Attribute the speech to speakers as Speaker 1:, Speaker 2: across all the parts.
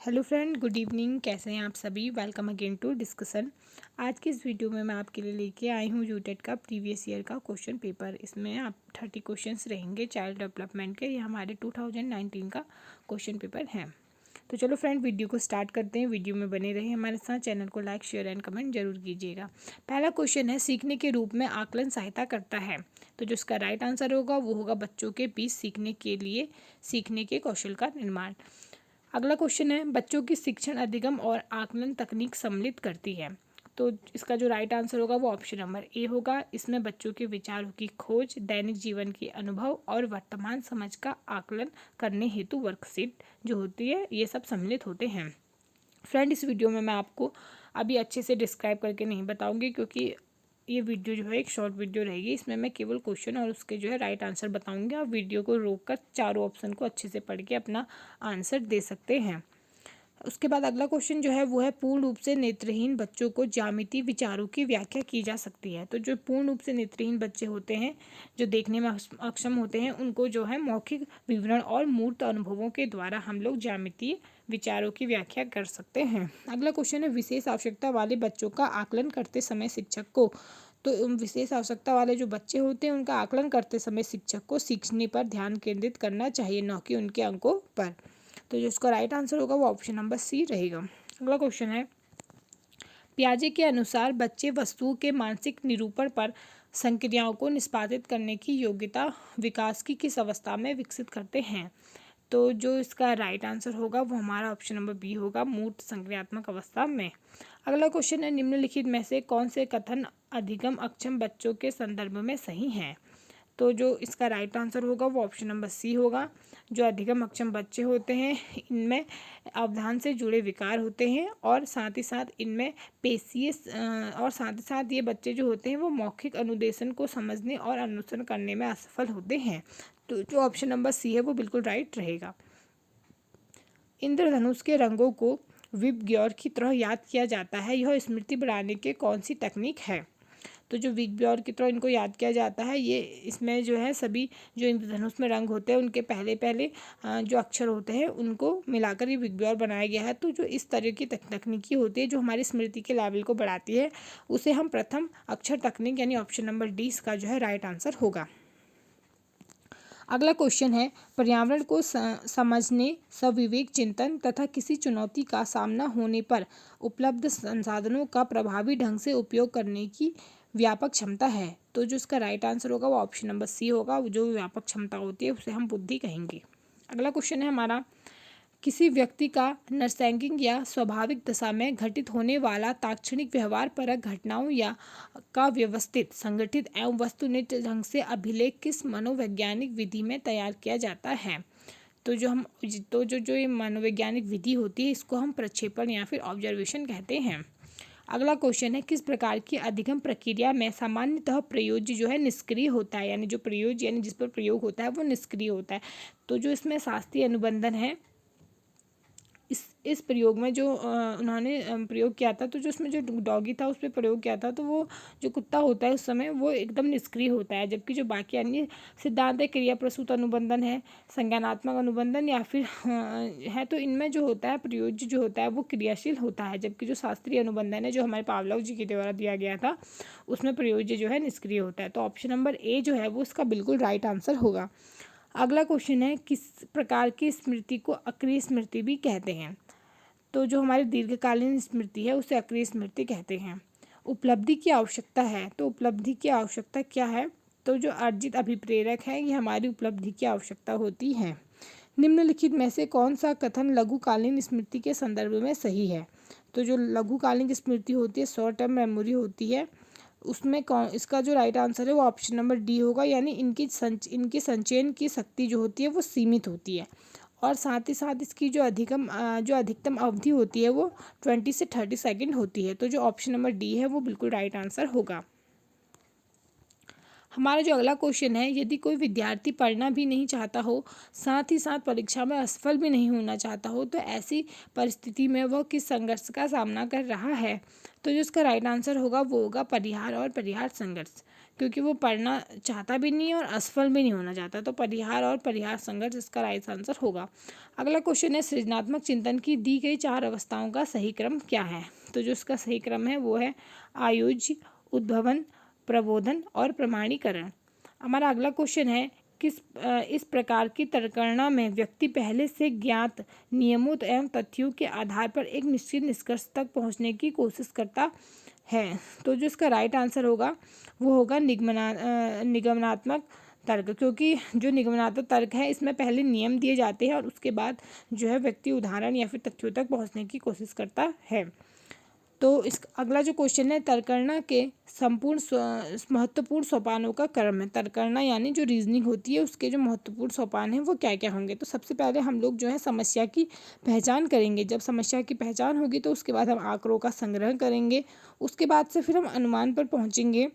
Speaker 1: Hello friend, good evening. कैसे हैं आप सभी? Welcome again to discussion. आज की इस वीडियो में मैं आपके लिए लेके आई हूँ यूटेट का प्रीवियस ईयर का क्वेश्चन पेपर। इसमें आप 30 क्वेश्चंस रहेंगे चाइल्ड डेवलपमेंट के। ये हमारे 2019 का क्वेश्चन पेपर है। तो चलो फ्रेंड, वीडियो को स्टार्ट करते हैं। वीडियो में बने रहे हमारे साथ। चैनल को लाइक, शेयर एंड कमेंट जरूर कीजिएगा। पहला क्वेश्चन है, सीखने के रूप में आकलन सहायता करता है। तो जो इसका राइट आंसर होगा वो होगा बच्चों के बीच सीखने के लिए सीखने के कौशल का निर्माण। अगला क्वेश्चन है, बच्चों की शिक्षण अधिगम और आकलन तकनीक सम्मिलित करती है। तो इसका जो राइट आंसर होगा वो ऑप्शन नंबर ए होगा। इसमें बच्चों के विचारों की खोज, दैनिक जीवन के अनुभव और वर्तमान समझ का आकलन करने हेतु वर्कशीट जो होती है ये सब सम्मिलित होते हैं। फ्रेंड, इस वीडियो में मैं आपको अभी अच्छे से डिस्क्राइब करके नहीं बताऊंगी क्योंकि ये वीडियो जो है एक शॉर्ट वीडियो रहेगी। इसमें मैं केवल क्वेश्चन और उसके जो है राइट आंसर बताऊंगी। आप वीडियो को रोककर चारों ऑप्शन को अच्छे से पढ़ के अपना आंसर दे सकते हैं। उसके बाद अगला क्वेश्चन जो है वो है, पूर्ण रूप से नेत्रहीन बच्चों को ज्यामितीय विचारों की व्याख्या की जा सकती है। तो जो पूर्ण रूप से नेत्रहीन बच्चे होते हैं, जो देखने में अक्षम होते हैं, उनको जो है मौखिक विवरण और मूर्त अनुभवों के द्वारा हम लोग ज्यामितीय विचारों की व्याख्या कर सकते हैं। अगला क्वेश्चन है, विशेष आवश्यकता वाले बच्चों का आकलन करते समय शिक्षक को। तो विशेष आवश्यकता वाले जो बच्चे होते हैं उनका आकलन करते समय शिक्षक को सीखने पर ध्यान केंद्रित करना चाहिए, न कि उनके अंकों पर। तो जो इसका राइट आंसर होगा वो ऑप्शन नंबर सी रहेगा। अगला क्वेश्चन है, पियाजे के अनुसार बच्चे वस्तुओं के मानसिक निरूपण पर संक्रियाओं को निष्पादित करने की योग्यता विकास की किस अवस्था में विकसित करते हैं। तो जो इसका राइट आंसर होगा वो हमारा ऑप्शन नंबर बी होगा, मूर्त संक्रियात्मक अवस्था में। अगला क्वेश्चन है, निम्नलिखित में से कौन से कथन अधिगम अक्षम बच्चों के संदर्भ में सही हैं। तो जो इसका राइट आंसर होगा वो ऑप्शन नंबर सी होगा। जो अधिगम अक्षम बच्चे होते हैं इनमें अवधान से जुड़े विकार होते हैं और साथ ही साथ इनमें पेशीय और साथ ही साथ ये बच्चे जो होते हैं वो मौखिक अनुदेशन को समझने और अनुसरण करने में असफल होते हैं। तो जो ऑप्शन नंबर सी है वो बिल्कुल राइट रहेगा। इंद्रधनुष के रंगों को विबग्योर की तरह याद किया जाता है, यह स्मृति बढ़ाने के कौन सी तकनीक है। तो जो विबग्योर की तरह इनको याद किया जाता है, ये इसमें जो है सभी जो इंद्रधनुष में रंग होते हैं उनके पहले पहले जो अक्षर होते हैं उनको मिलाकर ये विबग्योर बनाया गया है। तो जो इस तरह की तकनीकी होती है जो हमारी स्मृति के लेवल को बढ़ाती है उसे हम प्रथम अक्षर तकनीक यानी ऑप्शन नंबर डी इसका जो है राइट आंसर होगा। अगला क्वेश्चन है, पर्यावरण को समझने, सविवेक चिंतन तथा किसी चुनौती का सामना होने पर उपलब्ध संसाधनों का प्रभावी ढंग से उपयोग करने की व्यापक क्षमता है। तो जो इसका राइट आंसर होगा वो ऑप्शन नंबर सी होगा। जो व्यापक क्षमता होती है उसे हम बुद्धि कहेंगे। अगला क्वेश्चन है हमारा, किसी व्यक्ति का नैसर्गिक या स्वाभाविक दशा में घटित होने वाला तात्क्षणिक व्यवहार परक घटनाओं या का व्यवस्थित, संगठित एवं वस्तुनिष्ठ ढंग से अभिलेख किस मनोवैज्ञानिक विधि में तैयार किया जाता है। तो जो ये मनोवैज्ञानिक विधि होती है इसको हम प्रक्षेपण या फिर ऑब्जर्वेशन कहते हैं। अगला क्वेश्चन है, किस प्रकार की अधिगम प्रक्रिया में सामान्यतः प्रयोज्य जो है निष्क्रिय होता है, यानी जो प्रयोज्य यानी जिस पर प्रयोग होता है वो निष्क्रिय होता है। तो जो इसमें शास्त्रीय अनुबंधन है, इस प्रयोग में जो उन्होंने प्रयोग किया था, तो जो उसमें जो डॉगी था उस पर प्रयोग किया था, तो वो जो कुत्ता होता है उस समय वो एकदम निष्क्रिय होता है। जबकि जो बाकी अन्य सिद्धांत है, क्रिया प्रसूत अनुबंधन है, संज्ञानात्मक अनुबंधन या फिर है, तो इनमें जो होता है प्रयोज्य जो होता है वो क्रियाशील होता है। जबकि जो शास्त्रीय अनुबंधन है जो हमारे पावलोव जी के द्वारा दिया गया था उसमें प्रयोज्य जो है निष्क्रिय होता है। तो ऑप्शन नंबर ए जो है वो इसका बिल्कुल राइट आंसर होगा। अगला क्वेश्चन है, किस प्रकार की स्मृति को अक्रिय स्मृति भी कहते हैं। तो जो हमारी दीर्घकालीन स्मृति है उसे अक्रिय स्मृति कहते हैं। उपलब्धि की आवश्यकता है, तो उपलब्धि की आवश्यकता क्या है। तो जो अर्जित अभिप्रेरक है ये हमारी उपलब्धि की आवश्यकता होती है। निम्नलिखित में से कौन सा कथन लघुकालीन स्मृति के संदर्भ में सही है। तो जो लघुकालीन स्मृति होती है, शॉर्ट टर्म मेमोरी होती है, उसमें कौन इसका जो राइट आंसर है वो ऑप्शन नंबर डी होगा। यानी इनकी संचयन की शक्ति जो होती है वो सीमित होती है और साथ ही साथ इसकी जो अधिकतम अवधि होती है वो 20 से 30 सेकंड होती है। तो जो ऑप्शन नंबर डी है वो बिल्कुल राइट आंसर होगा। हमारा जो अगला क्वेश्चन है, यदि कोई विद्यार्थी पढ़ना भी नहीं चाहता हो, साथ ही साथ परीक्षा में असफल भी नहीं होना चाहता हो, तो ऐसी परिस्थिति में वह किस संघर्ष का सामना कर रहा है। तो जो इसका राइट आंसर होगा वो होगा परिहार और परिहार संघर्ष। क्योंकि वो पढ़ना चाहता भी नहीं है और असफल भी नहीं होना चाहता। तो परिहार और परिहार संघर्ष इसका राइट आंसर होगा। अगला क्वेश्चन है सृजनात्मक चिंतन की दी गई 4 अवस्थाओं का सही क्रम क्या है। तो जो इसका सही क्रम है वो है आयोज्य, उद्भवन, प्रबोधन और प्रमाणीकरण। हमारा अगला क्वेश्चन है इस प्रकार की तर्कगणना में व्यक्ति पहले से ज्ञात नियमों एवं तथ्यों के आधार पर एक निश्चित निष्कर्ष तक पहुंचने की कोशिश करता है। तो जो इसका राइट आंसर होगा वो होगा निगमनात्मक तर्क, क्योंकि जो निगमनात्मक तर्क है इसमें पहले नियम दिए जाते हैं और उसके बाद जो है व्यक्ति उदाहरण या फिर तथ्यों तक पहुंचने की कोशिश करता है। तो इस अगला जो क्वेश्चन है तर्कगणना के महत्वपूर्ण सोपानों का क्रम है। तर्कगणना यानी जो रीजनिंग होती है उसके जो महत्वपूर्ण सोपान हैं वो क्या क्या होंगे। तो सबसे पहले हम लोग जो है समस्या की पहचान करेंगे। जब समस्या की पहचान होगी तो उसके बाद हम आंकड़ों का संग्रह करेंगे। उसके बाद से फिर हम अनुमान पर पहुँचेंगे,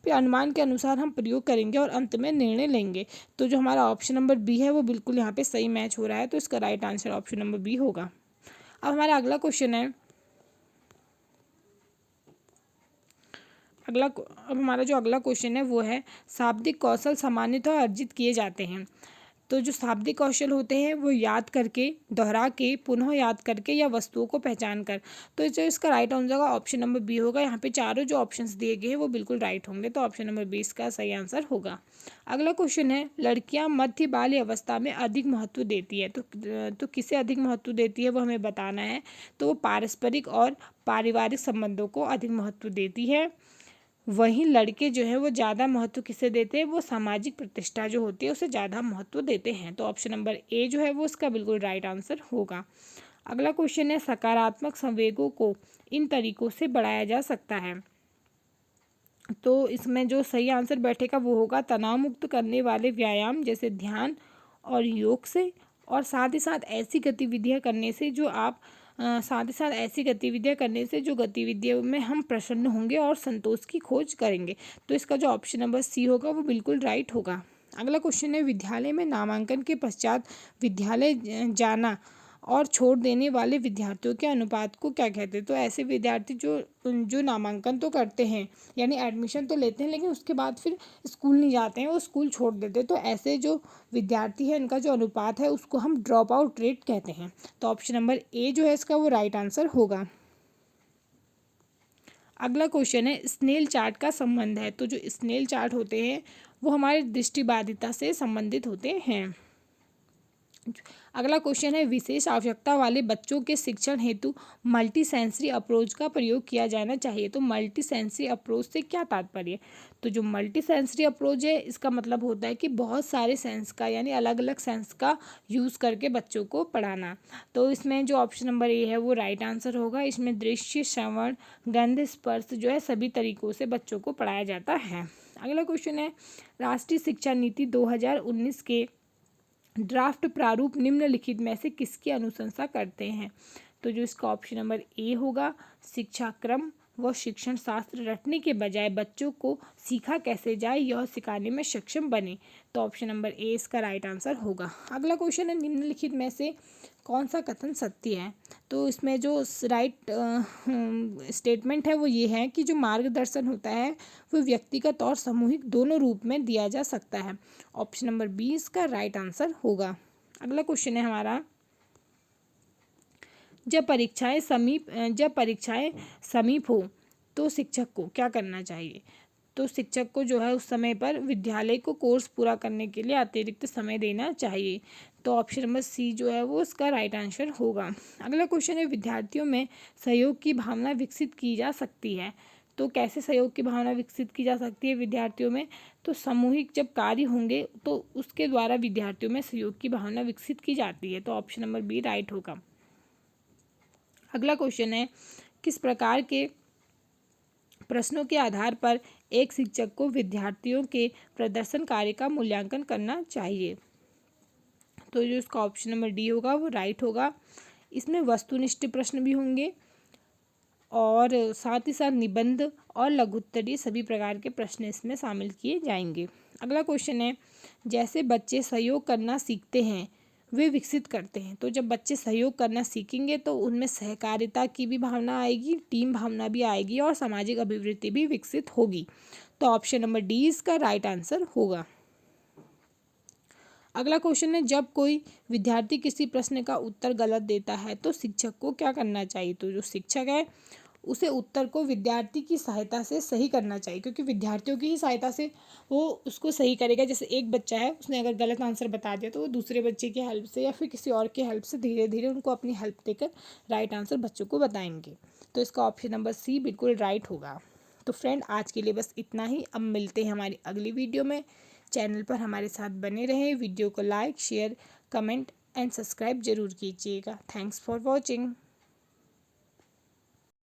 Speaker 1: फिर अनुमान के अनुसार हम प्रयोग करेंगे और अंत में निर्णय लेंगे। तो जो हमारा ऑप्शन नंबर बी है वो बिल्कुल यहाँ पे सही मैच हो रहा है। तो इसका right answer option number B होगा। अब हमारा अगला क्वेश्चन है अब हमारा जो अगला क्वेश्चन है वो है शाब्दिक कौशल सामान्यतः अर्जित किए जाते हैं। तो जो शाब्दिक कौशल होते हैं वो याद करके, दोहरा के, पुनः याद करके या वस्तुओं को पहचान कर। तो जो इसका राइट आंसर होगा ऑप्शन नंबर बी होगा। यहाँ पे चारों जो ऑप्शंस दिए गए हैं वो बिल्कुल राइट होंगे। तो ऑप्शन नंबर बी इसका सही आंसर होगा। अगला क्वेश्चन है लड़कियां मध्य बाल्य अवस्था में अधिक महत्व देती है। तो किसे अधिक महत्व देती है वो हमें बताना है। तो वो पारस्परिक और पारिवारिक संबंधों को अधिक महत्व देती है। वहीं लड़के जो है वो ज़्यादा महत्व किसे देते हैं, वो सामाजिक प्रतिष्ठा जो होती है उसे ज़्यादा महत्व देते हैं। तो ऑप्शन नंबर ए जो है वो इसका बिल्कुल राइट आंसर होगा। अगला क्वेश्चन है सकारात्मक संवेगों को इन तरीकों से बढ़ाया जा सकता है। तो इसमें जो सही आंसर बैठेगा वो होगा तनाव मुक्त करने वाले व्यायाम जैसे ध्यान और योग से, और साथ ही साथ ऐसी गतिविधियां करने से जो गतिविधियों में हम प्रसन्न होंगे और संतोष की खोज करेंगे। तो इसका जो ऑप्शन नंबर सी होगा वो बिल्कुल राइट होगा। अगला क्वेश्चन है विद्यालय में नामांकन के पश्चात विद्यालय जाना और छोड़ देने वाले विद्यार्थियों के अनुपात को क्या कहते हैं। तो ऐसे विद्यार्थी जो नामांकन तो करते हैं यानी एडमिशन तो लेते हैं लेकिन उसके बाद फिर स्कूल नहीं जाते हैं, वो स्कूल छोड़ देते हैं। तो ऐसे जो विद्यार्थी हैं उनका जो अनुपात है उसको हम ड्रॉप आउट रेट कहते हैं। तो ऑप्शन नंबर ए जो है इसका वो राइट आंसर होगा। अगला क्वेश्चन है स्नेल चार्ट का संबंध है। तो जो स्नेल चार्ट होते हैं वो हमारे दृष्टिबाधिता से संबंधित होते हैं। अगला क्वेश्चन है विशेष आवश्यकता वाले बच्चों के शिक्षण हेतु मल्टी सेंसरी अप्रोच का प्रयोग किया जाना चाहिए। तो मल्टी सेंसरी अप्रोच से क्या तात्पर्य। तो जो मल्टी सेंसरी अप्रोच है इसका मतलब होता है कि बहुत सारे सेंस का यानी अलग अलग सेंस का यूज़ करके बच्चों को पढ़ाना। तो इसमें जो ऑप्शन नंबर ए है वो राइट आंसर होगा। इसमें दृश्य, श्रवण, गंध, स्पर्श जो है सभी तरीकों से बच्चों को पढ़ाया जाता है। अगला क्वेश्चन है राष्ट्रीय शिक्षा नीति 2019 के ड्राफ्ट प्रारूप निम्नलिखित में से किसकी अनुशंसा करते हैं। तो जो इसका ऑप्शन नंबर ए होगा शिक्षा क्रम व शिक्षण शास्त्र रटने के बजाय बच्चों को सीखा कैसे जाए यह सिखाने में सक्षम बने। तो ऑप्शन नंबर ए इसका राइट आंसर होगा। अगला क्वेश्चन है निम्नलिखित में से कौन सा कथन सत्य है। तो इसमें जो राइट स्टेटमेंट है वो ये है कि जो मार्गदर्शन होता है वो व्यक्तिगत और सामूहिक दोनों रूप में दिया जा सकता है। ऑप्शन नंबर बी इसका राइट आंसर होगा। अगला क्वेश्चन है हमारा जब परीक्षाएं समीप हो तो शिक्षक को क्या करना चाहिए। तो शिक्षक को जो है उस समय पर विद्यालय को कोर्स पूरा करने के लिए अतिरिक्त समय देना चाहिए। तो ऑप्शन नंबर सी जो है वो इसका राइट आंसर होगा। अगला क्वेश्चन है विद्यार्थियों में सहयोग की भावना विकसित की जा सकती है। तो कैसे सहयोग की भावना विकसित की जा सकती है विद्यार्थियों में। तो सामूहिक जब कार्य होंगे तो उसके द्वारा विद्यार्थियों में सहयोग की भावना विकसित की जाती है। तो ऑप्शन नंबर बी राइट होगा। अगला क्वेश्चन है किस प्रकार के प्रश्नों के आधार पर एक शिक्षक को विद्यार्थियों के प्रदर्शन कार्य का मूल्यांकन करना चाहिए। तो जो इसका ऑप्शन नंबर डी होगा वो राइट होगा। इसमें वस्तुनिष्ठ प्रश्न भी होंगे और साथ ही साथ निबंध और लघुत्तरीय सभी प्रकार के प्रश्न इसमें शामिल किए जाएंगे। अगला क्वेश्चन है जैसे बच्चे सहयोग करना सीखते हैं वे विकसित करते हैं। तो जब बच्चे सहयोग करना सीखेंगे तो उनमें सहकारिता की भी भावना आएगी, टीम भावना भी आएगी और सामाजिक अभिवृत्ति भी विकसित होगी। तो ऑप्शन नंबर डी इसका राइट आंसर होगा। अगला क्वेश्चन है, जब कोई विद्यार्थी किसी प्रश्न का उत्तर गलत देता है तो शिक्षक को क्या करना चाहिए। तो जो शिक्षक है उसे उत्तर को विद्यार्थी की सहायता से सही करना चाहिए, क्योंकि विद्यार्थियों की ही सहायता से वो उसको सही करेगा। जैसे एक बच्चा है, उसने अगर गलत आंसर बता दिया तो वो दूसरे बच्चे की हेल्प से या फिर किसी और की हेल्प से धीरे धीरे उनको अपनी हेल्प देकर राइट आंसर बच्चों को बताएंगे। तो इसका ऑप्शन नंबर सी बिल्कुल राइट होगा। तो फ्रेंड, आज के लिए बस इतना ही। अब मिलते हैं हमारी अगली वीडियो में। चैनल पर हमारे साथ बने रहें। वीडियो को like, share, comment and subscribe जरूर कीजिएगा। Thanks for watching.